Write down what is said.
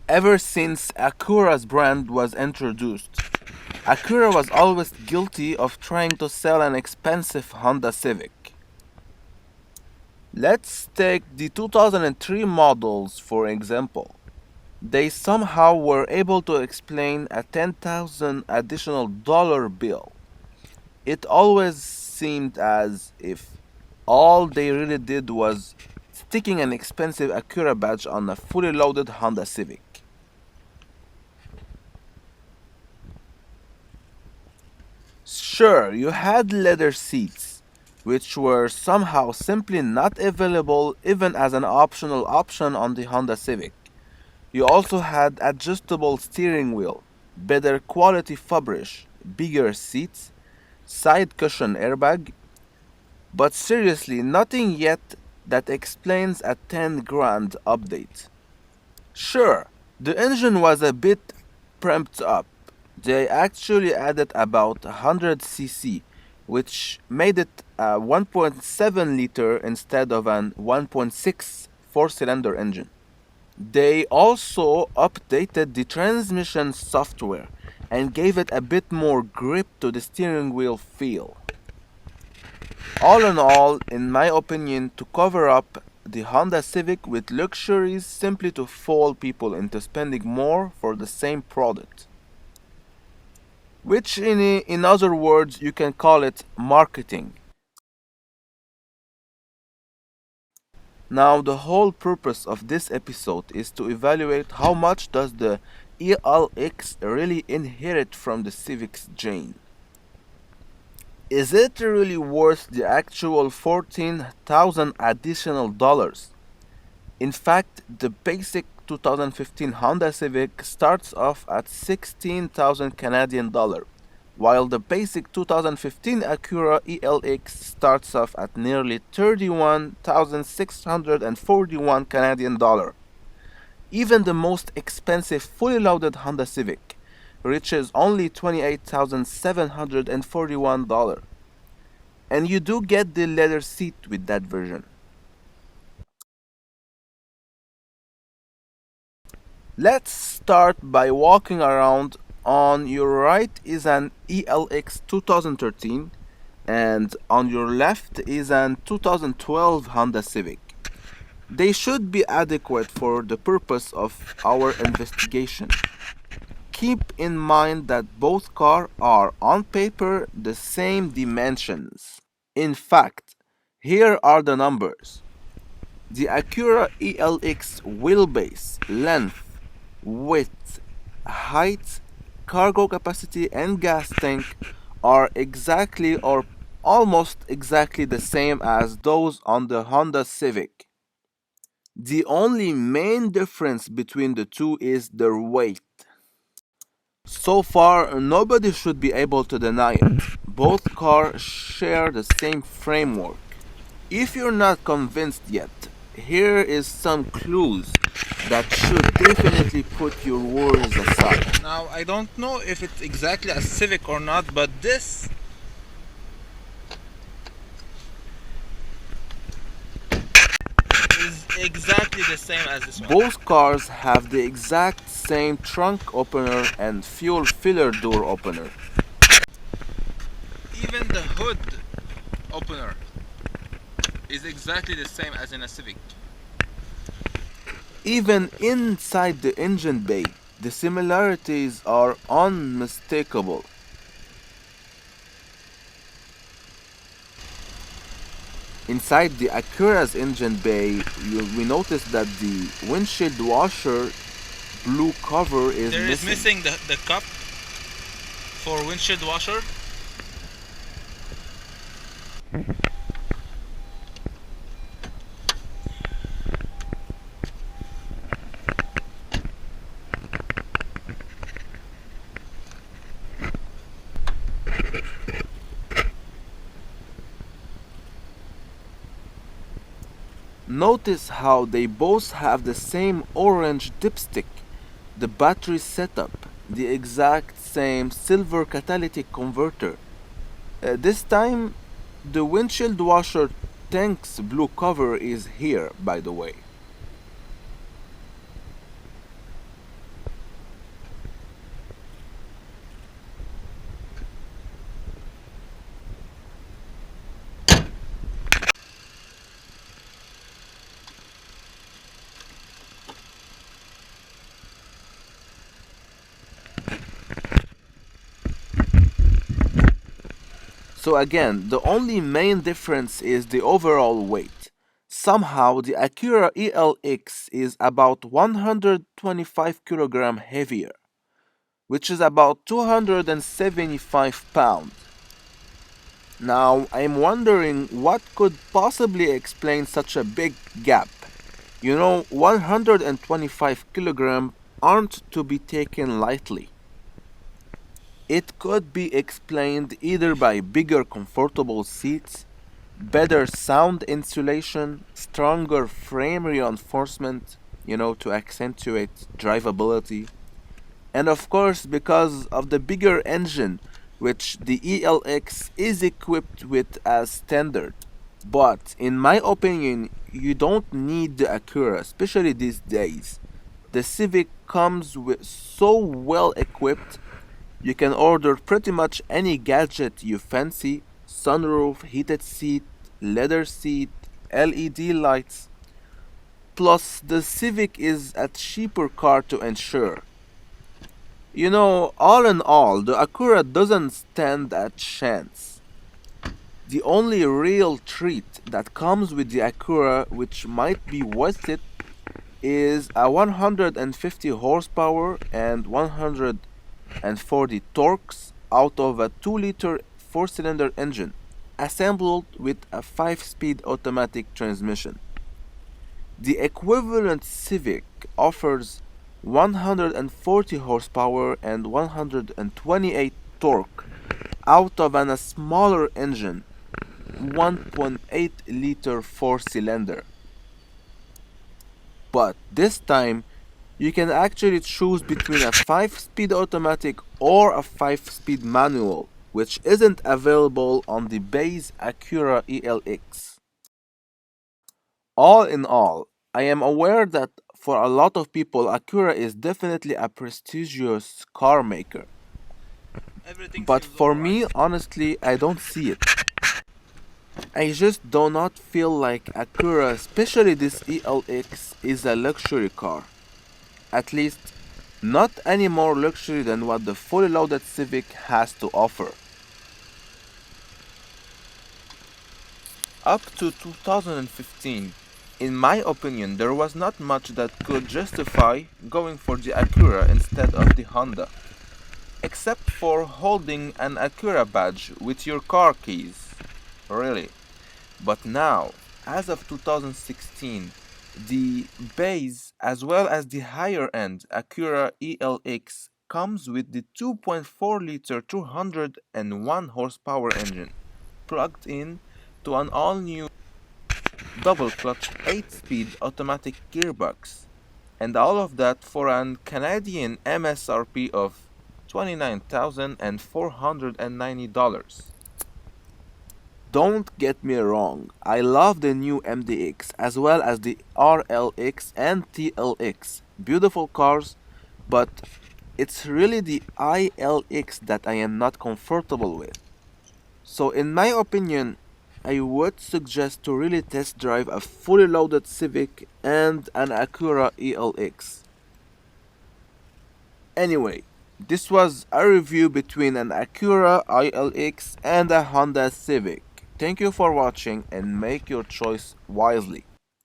Ever since Acura's brand was introduced, Acura was always guilty of trying to sell an expensive Honda Civic. Let's take the 2003 models for example. They somehow were able to explain a 10,000 additional dollar bill. It always seemed as if all they really did was sticking an expensive Acura badge on a fully loaded Honda Civic. Sure, you had leather seats, which were somehow simply not available even as an optional option on the Honda Civic. You also had adjustable steering wheel, better quality fabric, bigger seats, side cushion airbag, but seriously, nothing yet that explains a 10 grand update. Sure, the engine was a bit prepped up. They actually added about 100 cc, which made it a 1.7 liter instead of an 1.6 four-cylinder engine. They also updated the transmission software and gave it a bit more grip to the steering wheel feel. All in all, in my opinion, to cover up the Honda Civic with luxuries simply to fool people into spending more for the same product. Which, in other words, you can call it marketing. Now, the whole purpose of this episode is to evaluate how much does the ILX really inherit from the Civic's gene. Is it really worth the actual 14,000 additional dollars? In fact, the basic 2015 Honda Civic starts off at 16,000 Canadian dollar, while the basic 2015 Acura ILX starts off at nearly 31,641 Canadian dollar. Even the most expensive fully loaded Honda Civic reaches only $28,741. And you do get the leather seat with that version. Let's start by walking around. On your right is an ILX 2013 and on your left is an 2012 Honda Civic. They should be adequate for the purpose of our investigation. Keep in mind that both cars are on paper the same dimensions. In fact, here are the numbers. The Acura ELX wheelbase, length, width, height, cargo capacity and gas tank are exactly or almost exactly the same as those on the Honda Civic. The only main difference between the two is their weight. So far, nobody should be able to deny it. Both cars share the same framework. If you're not convinced yet, here is some clues that should definitely put your worries aside. Now, I don't know if it's exactly a Civic or not, but this is exactly the same as this one. Both cars have the exact same trunk opener and fuel filler door opener. Even the hood opener is exactly the same as in a Civic. Even inside the engine bay, the similarities are unmistakable. Inside the Acura's engine bay, we notice that the windshield washer blue cover is missing. There is missing the cup for windshield washer. Notice how they both have the same orange dipstick, the battery setup, the exact same silver catalytic converter. This time, the windshield washer tank's blue cover is here, by the way. So again, the only main difference is the overall weight. Somehow the Acura ELX is about 125 kilogram heavier, which is about 275 pounds. Now I'm wondering what could possibly explain such a big gap. 125 kilogram aren't to be taken lightly. It could be explained either by bigger comfortable seats, better sound insulation, stronger frame reinforcement, to accentuate drivability, and of course because of the bigger engine which the ELX is equipped with as standard. But in my opinion, you don't need the Acura, especially these days. The Civic comes with so well equipped, you can order pretty much any gadget you fancy: sunroof, heated seat, leather seat, LED lights. Plus, the Civic is a cheaper car to insure. All in all, the Acura doesn't stand a chance. The only real treat that comes with the Acura, which might be worth it, is a 150 horsepower and 140 torques out of a 2-liter 4-cylinder engine, assembled with a 5-speed automatic transmission. The equivalent Civic offers 140 horsepower and 128 torque out of a smaller engine, 1.8-liter 4-cylinder. But this time, you can actually choose between a 5-speed automatic or a 5-speed manual, which isn't available on the base Acura ELX. All in all, I am aware that for a lot of people, Acura is definitely a prestigious car maker. But for me, honestly, I don't see it. I just do not feel like Acura, especially this ELX, is a luxury car. At least, not any more luxury than what the fully loaded Civic has to offer. Up to 2015, in my opinion, there was not much that could justify going for the Acura instead of the Honda, except for holding an Acura badge with your car keys. Really. But now, as of 2016, the base as well as the higher end Acura ELX comes with the 2.4-liter 201 horsepower engine plugged in to an all-new double-clutch 8-speed automatic gearbox, and all of that for an Canadian MSRP of $29,490. Don't get me wrong, I love the new MDX as well as the RLX and TLX. Beautiful cars, but it's really the ILX that I am not comfortable with. So in my opinion, I would suggest to really test drive a fully loaded Civic and an Acura ELX. Anyway, this was a review between an Acura ILX and a Honda Civic. Thank you for watching and make your choice wisely.